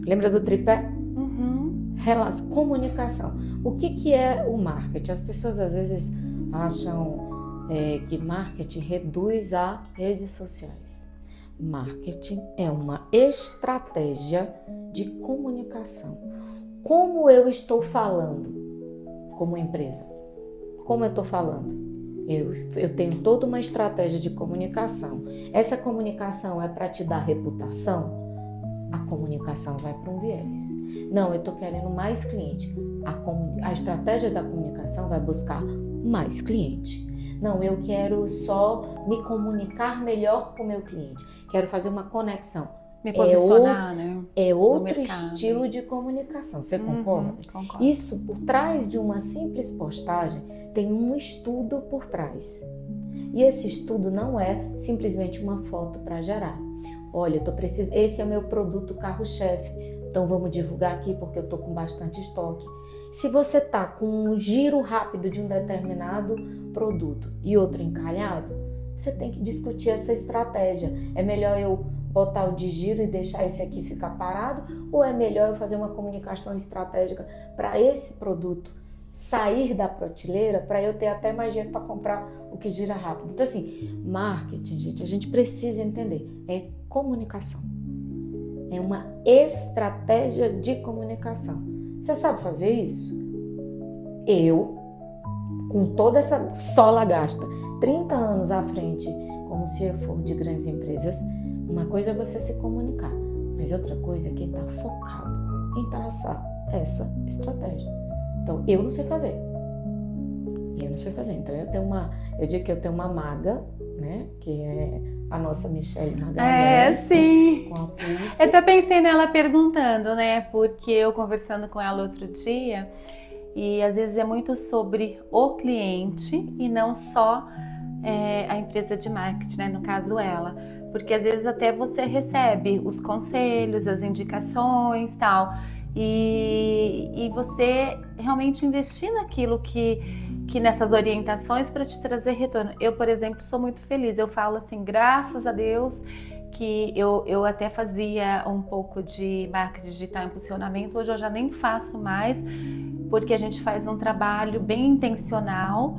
Lembra do tripé? Comunicação. O que é o marketing? As pessoas às vezes acham que marketing reduz a redes sociais. Marketing é uma estratégia de comunicação. Como eu estou falando como empresa? Como eu estou falando? Eu tenho toda uma estratégia de comunicação. Essa comunicação é para te dar reputação? A comunicação vai para um viés. Não, eu estou querendo mais cliente. A estratégia da comunicação vai buscar mais cliente. Não, eu quero só me comunicar melhor com o meu cliente. Quero fazer uma conexão. Me posicionar, né? É outro estilo de comunicação. Você concorda? Concordo. Isso, por trás de uma simples postagem, tem um estudo por trás. E esse estudo não é simplesmente uma foto para gerar. Olha, esse é o meu produto carro-chefe, então vamos divulgar aqui porque eu estou com bastante estoque. Se você está com um giro rápido de um determinado produto e outro encalhado, você tem que discutir essa estratégia. É melhor eu botar o de giro e deixar esse aqui ficar parado, ou é melhor eu fazer uma comunicação estratégica para esse produto sair da prateleira, para eu ter até mais dinheiro para comprar o que gira rápido? Então assim, marketing, gente, a gente precisa entender, é comunicação. É uma estratégia de comunicação. Você sabe fazer isso? Eu, com toda essa sola gasta, 30 anos à frente, como CFO de grandes empresas, uma coisa é você se comunicar, mas outra coisa é quem está focado em traçar essa estratégia. Então, eu não sei fazer. Então, eu digo que eu tenho uma maga, né, que é a nossa Michelle Magalhães. Sim. Com a Pulse. Eu até pensei nela perguntando, né, porque eu conversando com ela outro dia, e às vezes é muito sobre o cliente e não só a empresa de marketing, né, no caso ela. Porque às vezes até você recebe os conselhos, as indicações e tal, e você realmente investir naquilo que nessas orientações para te trazer retorno. Eu, por exemplo, sou muito feliz. Eu falo assim, graças a Deus, que eu até fazia um pouco de marketing digital, impulsionamento. Hoje eu já nem faço mais, porque a gente faz um trabalho bem intencional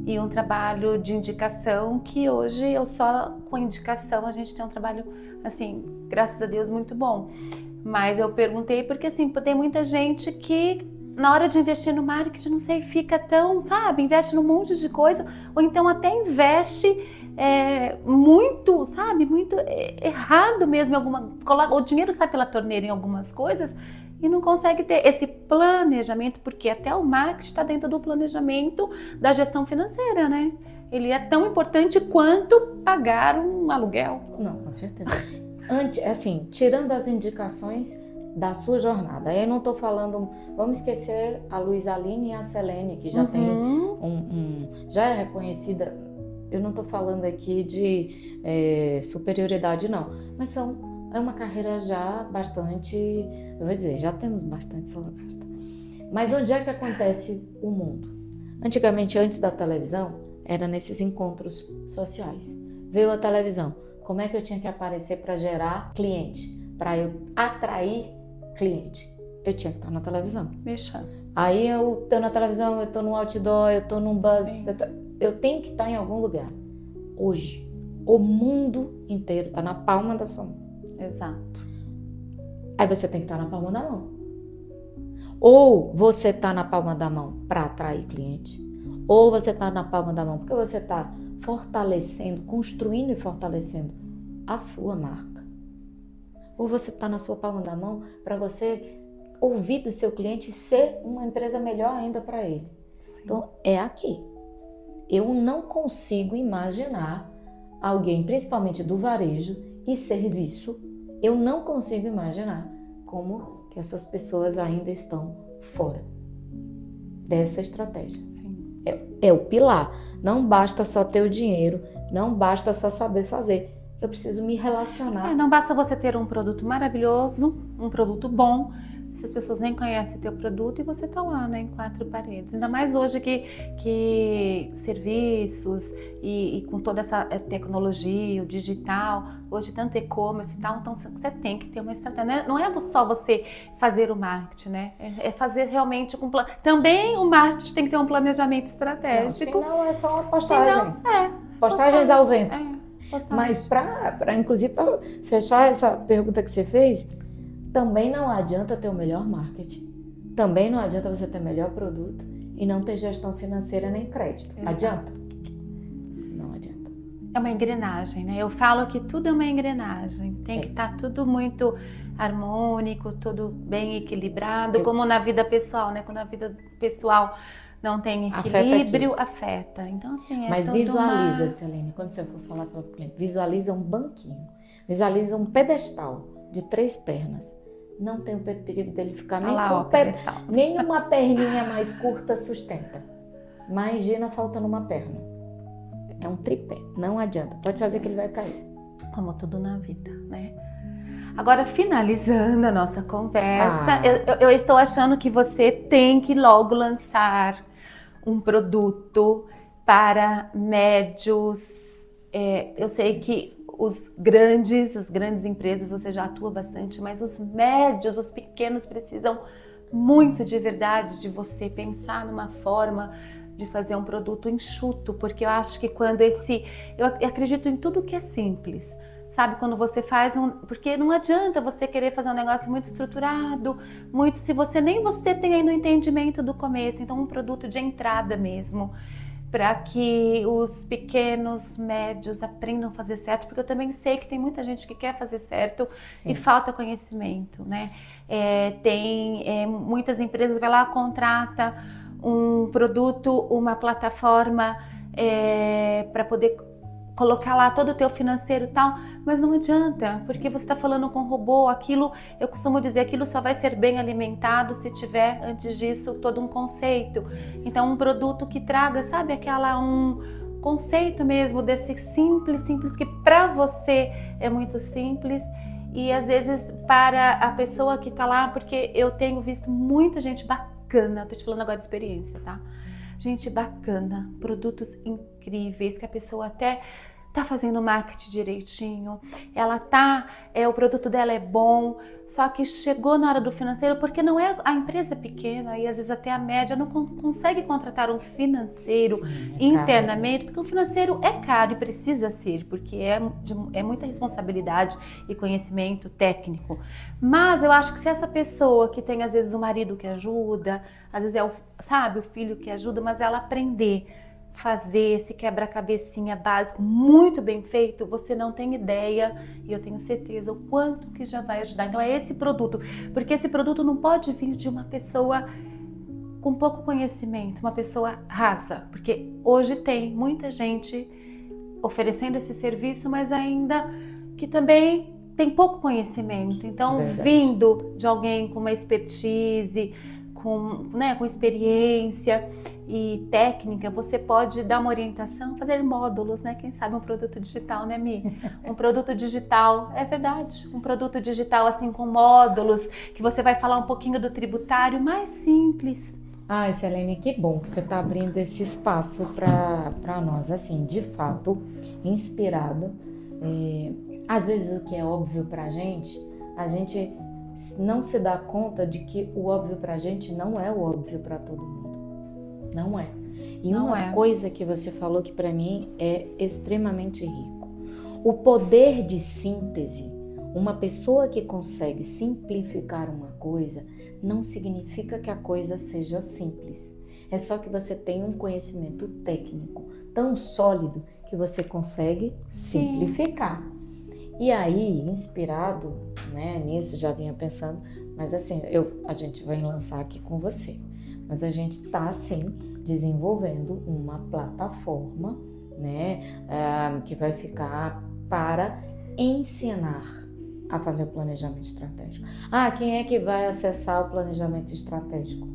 e um trabalho de indicação, que hoje eu só com indicação a gente tem um trabalho, assim, graças a Deus, muito bom. Mas eu perguntei porque, assim, tem muita gente que na hora de investir no marketing, não sei, fica tão, sabe, investe num monte de coisa, ou então até investe muito, sabe, muito errado mesmo em coloca o dinheiro sai pela torneira em algumas coisas e não consegue ter esse planejamento, porque até o marketing está dentro do planejamento da gestão financeira, né? Ele é tão importante quanto pagar um aluguel. Não, com certeza. Assim, tirando as indicações da sua jornada. Aí eu não estou falando, vamos esquecer a Luísa Aline e a Selene, que já tem já é reconhecida. Eu não estou falando aqui de superioridade, não, mas é uma carreira já bastante, eu vou dizer, já temos bastante sola gasta. Mas onde é que acontece o mundo? Antigamente, antes da televisão, era nesses encontros sociais. Veio a televisão, como é que eu tinha que aparecer para gerar cliente, para eu atrair cliente? Eu tinha que estar na televisão. Mexa. Aí eu estou na televisão, eu estou no outdoor, eu estou num buzz, eu tenho que estar em algum lugar. Hoje, o mundo inteiro está na palma da sua mão. Exato. Aí você tem que estar na palma da mão. Ou você está na palma da mão para atrair cliente, ou você está na palma da mão porque você está fortalecendo, construindo e fortalecendo a sua marca. Ou você está na sua palma da mão para você ouvir do seu cliente e ser uma empresa melhor ainda para ele. Sim. Então, é aqui. Eu não consigo imaginar alguém, principalmente do varejo e serviço, eu não consigo imaginar como que essas pessoas ainda estão fora dessa estratégia. Sim. É o pilar. Não basta só ter o dinheiro, não basta só saber fazer. Eu preciso me relacionar. Não basta você ter um produto maravilhoso, um produto bom, se as pessoas nem conhecem o teu produto e você tá lá, né, em quatro paredes. Ainda mais hoje que serviços e com toda essa tecnologia, o digital, hoje tanto e-commerce e tal, então você tem que ter uma estratégia. Não é só você fazer o marketing, né? É fazer realmente com também o marketing tem que ter um planejamento estratégico. Não, senão é só uma postagem. Postagens ao vento. Postagem. Mas inclusive, para fechar essa pergunta que você fez, também não adianta ter o melhor marketing. Também não adianta você ter o melhor produto e não ter gestão financeira nem crédito. Exato. Adianta? Não adianta. É uma engrenagem, né? Eu falo que tudo é uma engrenagem. Tem que estar tudo muito harmônico, tudo bem equilibrado, como na vida pessoal, né? Quando a vida pessoal não tem equilíbrio, afeta. Então, assim, Mas visualiza, Selene, quando você for falar para o cliente, visualiza um banquinho, visualiza um pedestal de 3 pernas. Não tem o perigo dele ficar nem uma perninha mais curta sustenta. Imagina faltando uma perna. É um tripé, não adianta. Pode fazer que ele vai cair. Como tudo na vida, né? Agora, finalizando a nossa conversa, eu estou achando que você tem que logo lançar um produto para médios. Eu sei que as grandes empresas você já atua bastante, mas os médios, os pequenos precisam muito de verdade de você pensar numa forma de fazer um produto enxuto, porque eu acho que eu acredito em tudo que é simples, sabe? Quando você faz porque não adianta você querer fazer um negócio muito estruturado, se você tem ainda o entendimento do começo, então um produto de entrada mesmo, para que os pequenos, médios aprendam a fazer certo, porque eu também sei que tem muita gente que quer fazer certo. Sim. E falta conhecimento, né? Muitas empresas vai lá, contrata um produto, uma plataforma para poder colocar lá todo o teu financeiro e tal, mas não adianta, porque você está falando com robô, eu costumo dizer, aquilo só vai ser bem alimentado se tiver, antes disso, todo um conceito. Isso. Então, um produto que traga, sabe, um conceito mesmo desse simples, que para você é muito simples, e às vezes para a pessoa que está lá, porque eu tenho visto muita gente bacana, tô te falando agora de experiência, tá? Gente bacana, produtos incríveis, que a pessoa até tá fazendo marketing direitinho, o produto dela é bom, só que chegou na hora do financeiro, porque não é a empresa pequena e às vezes até a média não consegue contratar um financeiro. Sim, internamente, porque o financeiro é caro e precisa ser, porque é muita responsabilidade e conhecimento técnico. Mas eu acho que se essa pessoa que tem às vezes o marido que ajuda, às vezes o filho que ajuda, mas ela aprender fazer esse quebra-cabecinha básico muito bem feito, você não tem ideia, e eu tenho certeza o quanto que já vai ajudar. Então é esse produto, porque esse produto não pode vir de uma pessoa com pouco conhecimento, uma pessoa rasa, porque hoje tem muita gente oferecendo esse serviço, mas ainda que também tem pouco conhecimento. Então, vindo de alguém com uma expertise, com experiência e técnica, você pode dar uma orientação, fazer módulos, né? Quem sabe um produto digital, né, Mi? Um produto digital, é verdade, um produto digital assim com módulos, que você vai falar um pouquinho do tributário, mais simples. Ai, Selene, que bom que você está abrindo esse espaço para nós, assim, de fato, inspirado. Às vezes o que é óbvio para a gente não se dá conta de que o óbvio pra gente não é o óbvio pra todo mundo. Não é. E uma coisa que você falou que pra mim é extremamente rico. O poder de síntese, Uma pessoa que consegue simplificar uma coisa não significa que a coisa seja simples. É só que você tem um conhecimento técnico tão sólido que você consegue simplificar. E aí, inspirado, né, nisso, já vinha pensando, mas assim, a gente vai lançar aqui com você. Mas a gente está, sim, desenvolvendo uma plataforma, né, que vai ficar para ensinar a fazer o planejamento estratégico. Quem é que vai acessar o planejamento estratégico?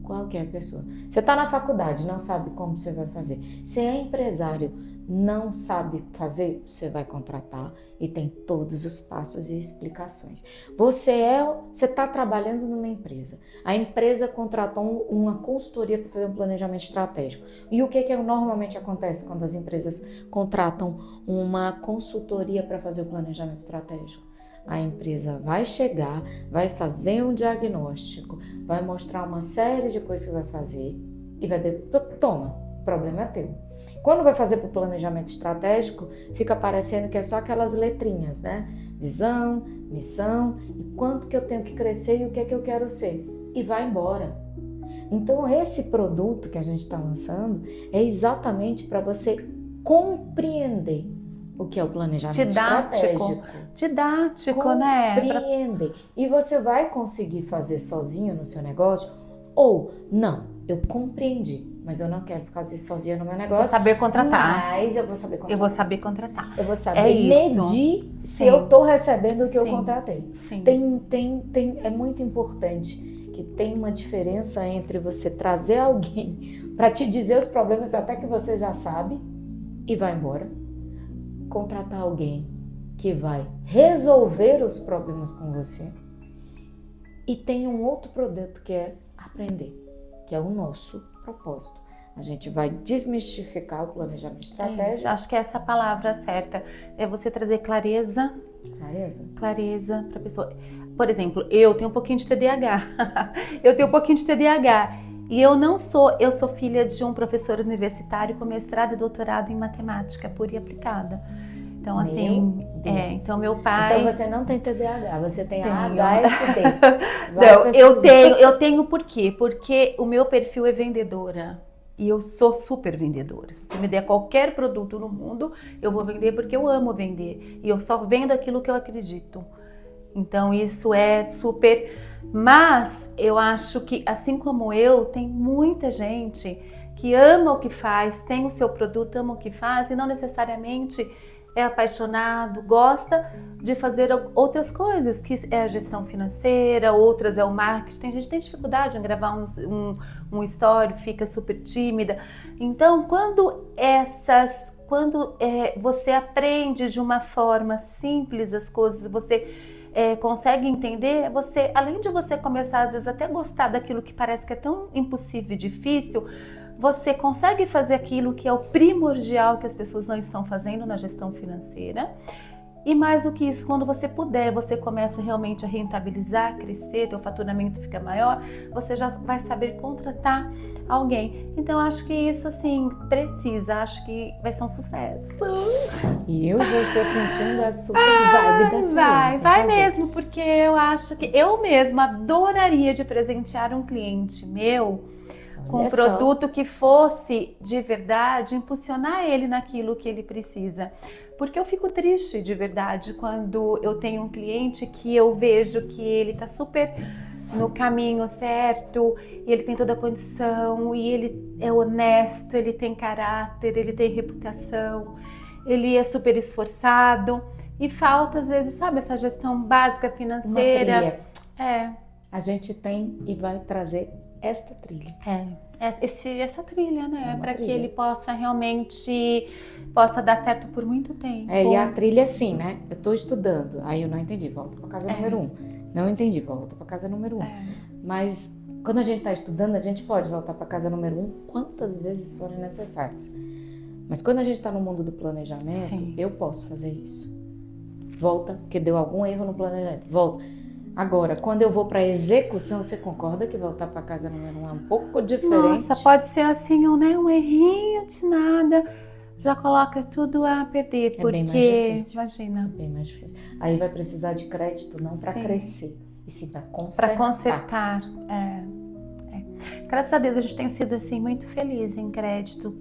Qualquer pessoa. Você está na faculdade, não sabe como você vai fazer. Se é empresário, não sabe fazer, você vai contratar e tem todos os passos e explicações. Você está trabalhando numa empresa. A empresa contratou uma consultoria para fazer um planejamento estratégico. E o que normalmente acontece quando as empresas contratam uma consultoria para fazer o planejamento estratégico? A empresa vai chegar, vai fazer um diagnóstico, vai mostrar uma série de coisas que vai fazer e vai dizer, toma, o problema é teu. Quando vai fazer para o planejamento estratégico, fica parecendo que é só aquelas letrinhas, né? Visão, missão, e quanto que eu tenho que crescer e o que é que eu quero ser. E vai embora. Então, esse produto que a gente está lançando é exatamente para você compreender o que é o planejamento estratégico. Didático, né? Compreender. E você vai conseguir fazer sozinho no seu negócio ou não, eu compreendi, mas eu não quero fazer sozinha no meu negócio. Vou saber contratar. Mas eu vou saber contratar. Eu vou saber contratar. Eu vou saber medir se eu estou recebendo o que eu contratei. Sim. É muito importante que tem uma diferença entre você trazer alguém para te dizer os problemas até que você já sabe e vai embora. Contratar alguém que vai resolver os problemas com você. E tem um outro produto que é aprender, que é o nosso propósito. A gente vai desmistificar o planejamento estratégico. Acho que essa palavra certa é você trazer clareza para a pessoa. Por exemplo, eu tenho um pouquinho de TDAH. E eu sou filha de um professor universitário com mestrado e doutorado em matemática pura e aplicada. Então, assim, então meu pai... Então você não tem TDAH, você tem ADHD. Não, eu tenho por quê? Porque o meu perfil é vendedora. E eu sou super vendedora. Se você me der qualquer produto no mundo, eu vou vender porque eu amo vender. E eu só vendo aquilo que eu acredito. Então isso é super... Mas eu acho que, assim como eu, tem muita gente que ama o que faz, tem o seu produto, ama o que faz e não necessariamente é apaixonado, gosta de fazer outras coisas, que é a gestão financeira, outras é o marketing. Tem gente que tem dificuldade em gravar um story, fica super tímida. Então, quando você aprende de uma forma simples as coisas, você consegue entender, você, além de você começar às vezes até gostar daquilo que parece que é tão impossível e difícil, você consegue fazer aquilo que é o primordial que as pessoas não estão fazendo na gestão financeira. E mais do que isso, quando você puder, você começa realmente a rentabilizar, crescer, teu faturamento fica maior, você já vai saber contratar alguém. Então, acho que isso, assim, acho que vai ser um sucesso. E eu já estou sentindo a super vibe da Silene. Vai mesmo, porque eu acho que eu mesma adoraria de presentear um cliente meu com um produto que fosse de verdade impulsionar ele naquilo que ele precisa. Porque eu fico triste de verdade quando eu tenho um cliente que eu vejo que ele está super no caminho certo, e ele tem toda a condição, e ele é honesto, ele tem caráter, ele tem reputação, ele é super esforçado, e falta às vezes, sabe, essa gestão básica financeira. A gente tem e vai trazer esta trilha. Essa trilha, né? Para que ele possa realmente dar certo por muito tempo. E a trilha assim, né? Eu tô estudando, aí eu não entendi, volta para casa número 1. Não entendi, volta para casa número 1. Mas quando a gente tá estudando, a gente pode voltar para casa número 1 quantas vezes forem necessárias. Mas quando a gente tá no mundo do planejamento, eu posso fazer isso. Volta, porque deu algum erro no planejamento. Volta. Agora, quando eu vou para execução, você concorda que voltar para casa número 1 é um pouco diferente? Nossa, pode ser assim, né? Um errinho de nada, já coloca tudo a perder, É bem mais porque, difícil. imagina, Bem mais difícil. Aí vai precisar de crédito não para Sim. crescer, e sim para para consertar. consertar. Graças a Deus a gente tem sido assim muito feliz em crédito,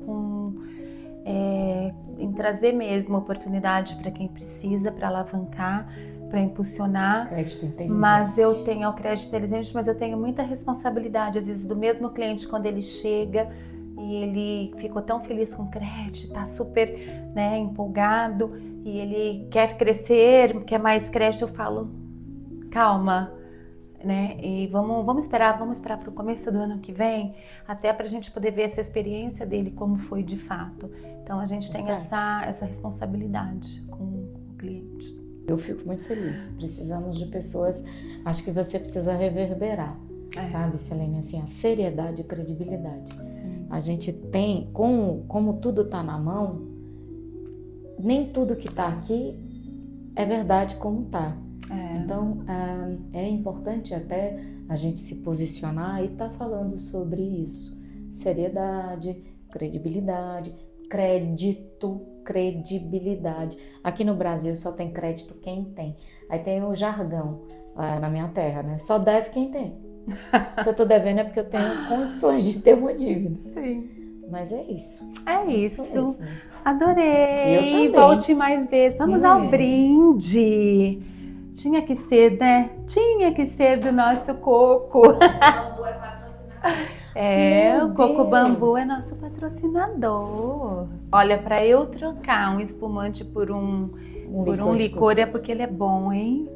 em trazer mesmo oportunidade para quem precisa, para alavancar, para impulsionar. Crédito inteligente. Mas eu tenho o crédito inteligente, mas eu tenho muita responsabilidade, às vezes, do mesmo cliente quando ele chega e ele ficou tão feliz com o crédito, tá super, né, empolgado e ele quer crescer, quer mais crédito, eu falo, calma, né? E vamos esperar para o começo do ano que vem, até para a gente poder ver essa experiência dele como foi de fato. Então a gente tem essa responsabilidade com o cliente. Eu fico muito feliz. Precisamos de pessoas. Acho que você precisa reverberar, sabe, Silene? Assim, a seriedade e credibilidade. Sim. A gente tem, como tudo está na mão, nem tudo que está aqui é verdade como está. Então, é importante até a gente se posicionar e estar falando sobre isso. Seriedade, credibilidade, crédito, credibilidade. Aqui no Brasil só tem crédito quem tem. Aí tem o jargão na minha terra, né? Só deve quem tem. Se eu tô devendo é porque eu tenho condições de ter uma dívida. Sim. Mas é isso. É isso. Mesmo. Adorei. Eu também. Volte mais vezes. Vamos ao brinde. Tinha que ser, né? Tinha que ser do nosso coco. O bambu é patrocinador. O Coco Bambu é nosso patrocinador. Olha, para eu trocar um espumante por um licor é porque ele é bom, hein?